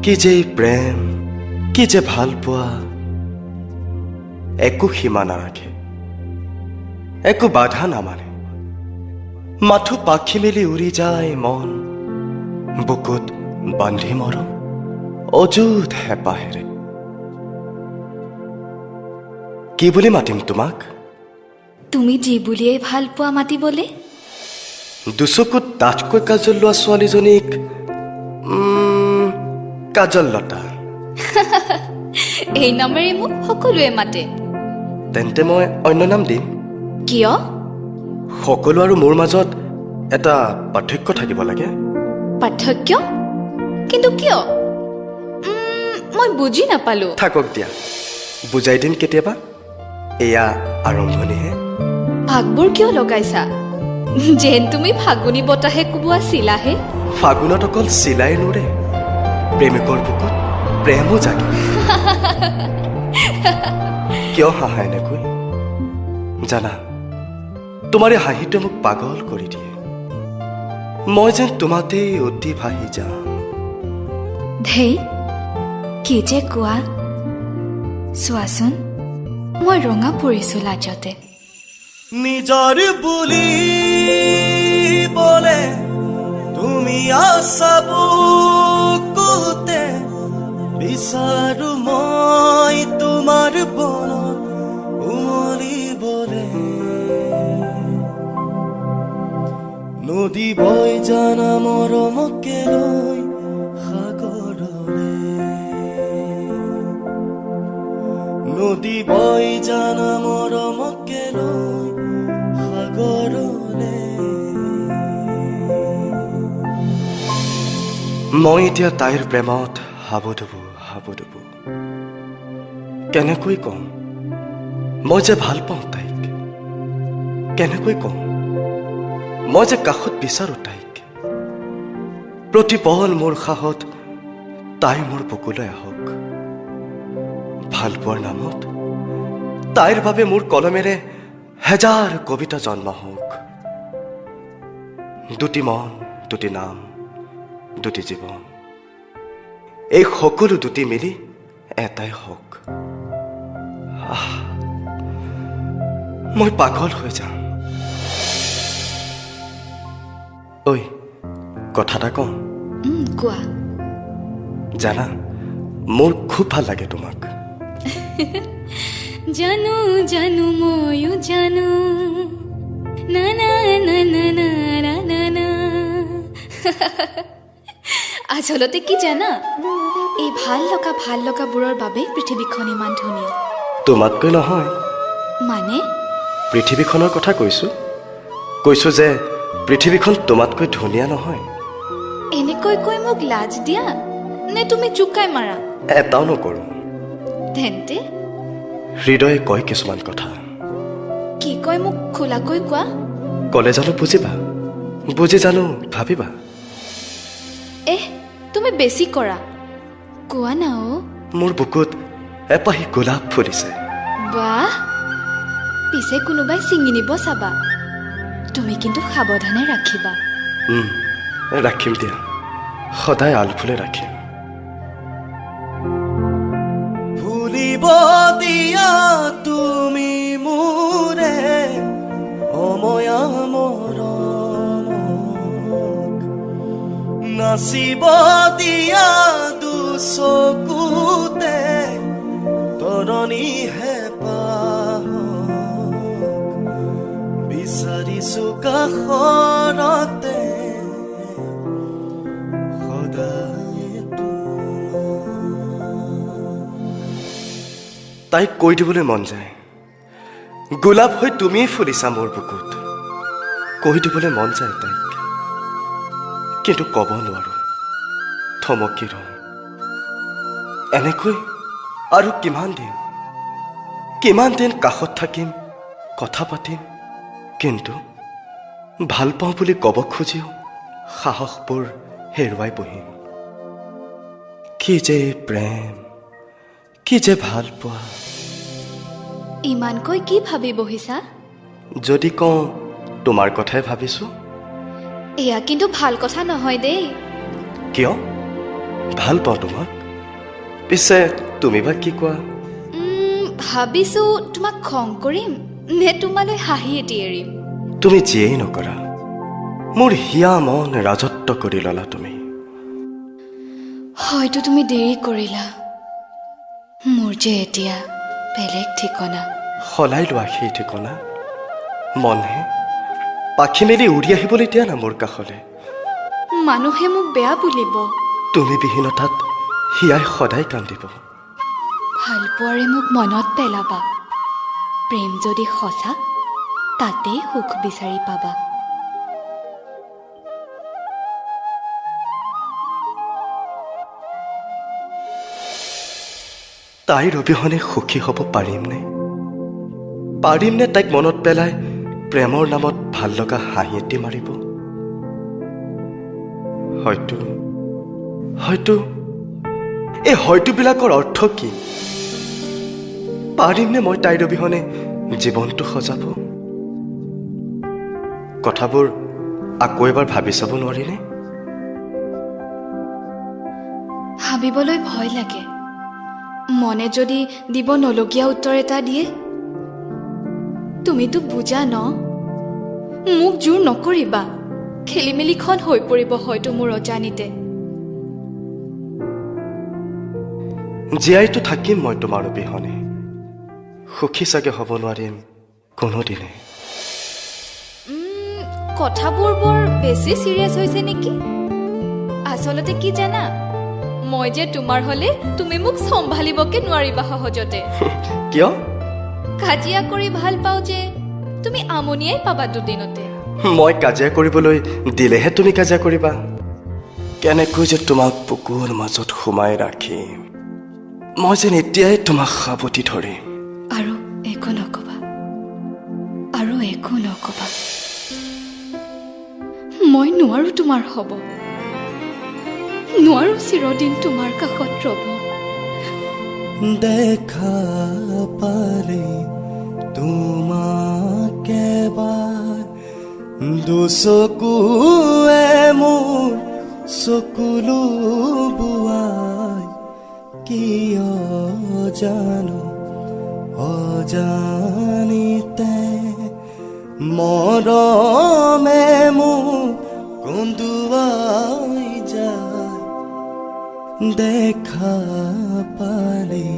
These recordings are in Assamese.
কি যে প্ৰেম, কি যে ভাল পোৱা, একো সীমা নাৰাখে, একো বাধা নামানে। মাথো পাখি মেলি উৰি যায় মন, বুকুত বান্ধি মৰম অযুত হেঁপাহেৰে। কি বুলি মাতিম তোমাক? তুমি যি বুলিয়েই ভাল পোৱা মাতিবলে। দুচকুত ডাঠকৈ কাজল লোৱা ছোৱালীজনীক কাজললতা। এই নামেৰে মোক সকলোৱে মাতে। তেন্তে মই অন্য নাম দিম। কিয়? সকলো আৰু মোৰ মাজত এটা পাৰ্থক্য থাকিব লাগে। পাৰ্থক্য? কিন্তু কিয়? মই বুজি নাপালো। থাকক দিয়া, বুজাই দিম কেতিয়াবা। এয়া আৰম্ভণিহে। ভাগবোৰ কিয় লগাইছা? যেন তুমি ফাগুনী বতাহে কোবোৱা চিলাহে। ফাগুনত অকল চিলাই নুৰে, প্ৰেমিকৰ বুকুত প্ৰেমো জাগে। কিয় হাঁহা এনেকৈ? জানা, তোমাৰ এই হাঁহিটোৱে মোক পাগল কৰি দিয়ে। মই যেন তোমাতেই অতি ভাহি যাম। ধেই, কি যে কোৱা। চোৱাচোন, মই ৰঙা পৰিছো লাজতে। নিজৰ বুলি বলে তুমি আছা বুকুতে, বিচাৰো মই তোমাৰ বনত উমলিবলে। নদী বৈ জানা মৰমকে লৈ সাগৰলে, নদী বৈ জানা মৰমকে লৈ সাগৰলে। মই এতিয়া তাইৰ প্ৰেমত হাবুডুবু হাবুডুবু। কেনেকৈ কম মই যে ভাল পাওঁ তাইক? কেনেকৈ কম মই যে কাষত বিচাৰো তাইক? প্ৰতিপল মোৰ সাহত তাই মোৰ বুকুলৈ আহক। ভাল পোৱাৰ নামত তাইৰ বাবে মোৰ কলমেৰে হেজাৰ কবিতা জন্ম হওক। দুটি মন, দুটি নাম, দুটি জীৱন, এই সকলো দুটি মিলি এটাই হওক। মই পাগল হৈ যাম। ঐ, কথা এটা কওঁ? কোৱা। জানা, মোৰ খুব ভাল লাগে তোমাক। জানো জানো ময়ো জানো, না না না না না না না না। আচলতে কি জানা, এই ভাল লগাবোৰৰ বাবে পৃথিৱীখন ইমান ধুনীয়া। তোমাতকৈ নহয়। মানে? পৃথিৱীখনৰ কথা কৈছো যে পৃথিৱীখন তোমাতকৈ ধুনীয়া নহয়। এনেকৈ কৈ মোক লাজ দিয়া নে তুমি জোকাই মাৰা? এটাও নকৰোঁ। তেন্তে হৃদয়ে কয় কিছুমান কথা। কি কয় মোক খোলাকৈ কোৱা। ক'লে জানো বুজিবা, বুজি জানো ভাবিবা। তুমি বেছি কৰা, কোৱা না। মোৰ বুকুত এপাহি গোলাপ ফুলিছে। বাহ, পিছে কোনোবাই ছিঙি নিব চাবা। তুমি কিন্তু সাৱধানে ৰাখিবা। ৰাখিম দিয়া, সদায় আলফুলে ৰাখিম। ভুলিব দিয়া তুমি মোৰে অময়া মৰমক, নাচিব দিয়া দুচকুতে তৰণি হেঁপাহক, বিচাৰিছো কাষৰতে সদায় তোমাক। তাইক কৈ দিবলৈ মন যায়, গোলাপ হৈ তুমিয়ে ফুলিছা মোৰ বুকুত। কৈ দিবলৈ মন যায় তাইক, কিন্তু ক'ব নোৱাৰো, থমকি ৰওঁ। এনেকৈ আৰু কিমান দিন কাষত থাকিম, কথা পাতিম, কিন্তু ভাল পাওঁ বুলি ক'ব খুজিও সাহসবোৰ হেৰুৱাই বহিম। কি যে প্ৰেম, কি যে ভাল পোৱা। ইমানকৈ কি ভাবি বহিছা? যদি কওঁ তোমাৰ কথাই ভাবিছো। এয়া কিন্তু ভাল কথা নহয় দেই। কিয়? ভাল পাওঁ তোমাক। পিছে তুমি বা কি কোৱা? ভাবিছোঁ তোমাক খং কৰিম নে তোমালৈ হাঁহি এটি এৰিম। তুমি যিয়েই নকৰা, মোৰ হিয়া মন ৰাজত্ব কৰি ললা তুমি। হয়তো তুমি দেৰি কৰিলা, মোৰ যে এতিয়া বেলেগ ঠিকনা। সলাই লোৱা সেই ঠিকনা। মনহে পাখি মেলি উৰি আহিবলৈ দিয়া না মোৰ কাষলৈ। মানুহে মোক বেয়া বুলিব, তুমি বিহীনতাত হিয়াই সদায় কান্দিব। ভালপোৱাৰে মোক মনত পেলাবা, প্ৰেম যদি সঁচা তাতেই সুখ বিচাৰি পাবা। তাইৰ অবিহনে সুখী হ'ব পাৰিমনে? পাৰিমনে তাইক মনত পেলাই প্ৰেমৰ নামত ভাল লগা হাঁহি এটি মাৰিব? হয়তো এই হয়তোবিলাকৰ অৰ্থ কি? পাৰিমনে মই তাইৰ অবিহনে জীৱনটো সজাব? কথাবোৰ আকৌ এবাৰ ভাবি চাব নোৱাৰিনে? ভাবিবলৈ ভয় লাগে, মনে যদি দিব নলগীয়া উত্তৰ এটা দিয়ে। তুমিতো বুজা ন, মোক জোৰ নকৰিবা, খেলিমেলিখন হৈ পৰিব হয়তো মোৰ অজানিতে। জীয়াইতো থাকিম মই তোমাৰ অবিহনে, সুখী চাগে হ'ব নোৱাৰিম কোনোদিনে। কথাবোৰ বৰ বেছি চিৰিয়াছ হৈছে নেকি? আচলতে কি জানা, মই যে তোমাৰ হলে তুমি মোক চম্ভালিবকে নোৱাৰিবা সহজতে। কিয়? কাজিয়া কৰি ভাল পাওঁ যে তুমি আমনিয়াই পাবা দুদিনতে। মই কাজিয়া কৰিবলৈ দিলেহে তুমি কাজিয়া কৰিবা। কেনেকৈ যে তোমাক বুকুৰ মাজত সোমাই ৰাখিম, মই যেন এতিয়াই তোমাক সাৱটি ধৰিম। আৰু একো নকবা, আৰু একো নকবা। মই নোৱাৰো তোমাৰ হ'ব, নোৱাৰো চিৰদিন তোমাৰ কাষত ৰ'ব। দেখা পালে তোমাক এবাৰ দুচকুৱে মোৰ চকুলো বোৱাই, কিয় জানো অজানিতে মৰমে মোক কন্দুৱাই যায়। দেখা পালে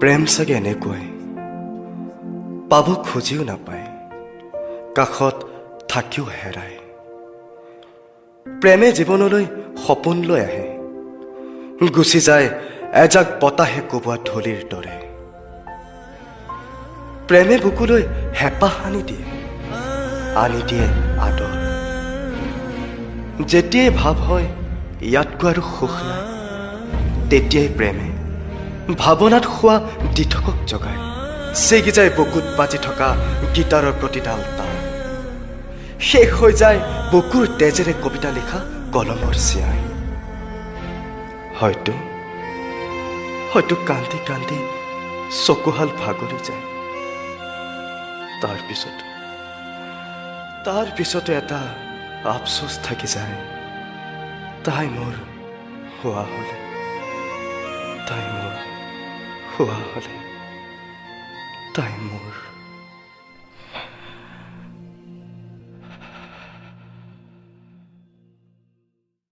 প্ৰেম চাগে এনেকুৱাই, পাব খুজিও নাপায়, কাষত থাকিও হেৰায়। প্ৰেমে জীৱনলৈ সপোন লৈ আহে, গুচি যায় এজাক বতাহে কোবোৱা ধূলিৰ দৰে। প্ৰেমে বুকুলৈ হেঁপাহ আনি দিয়ে আদৰ। যেতিয়াই ভাৱ হয় ইয়াতকৈ আৰু সুখ নাই, তেতিয়াই প্ৰেমে ভাৱনাত শোৱা দিঠকক জগায়, ছিগি যায় বুকুত বাজি থকা গীটাৰৰ প্ৰতিডাল তাৰ। শেষ হৈ যায় বুকুৰ তেজেৰে কবিতা লিখা কলমৰ চিয়াই। হয়তো কান্দি কান্দি চকুহাল ভাগৰি যায়। তাৰ পিছতো এটা আফচোচ থাকি যায়, তাই মোৰ হোৱা হলে, তাই মোৰ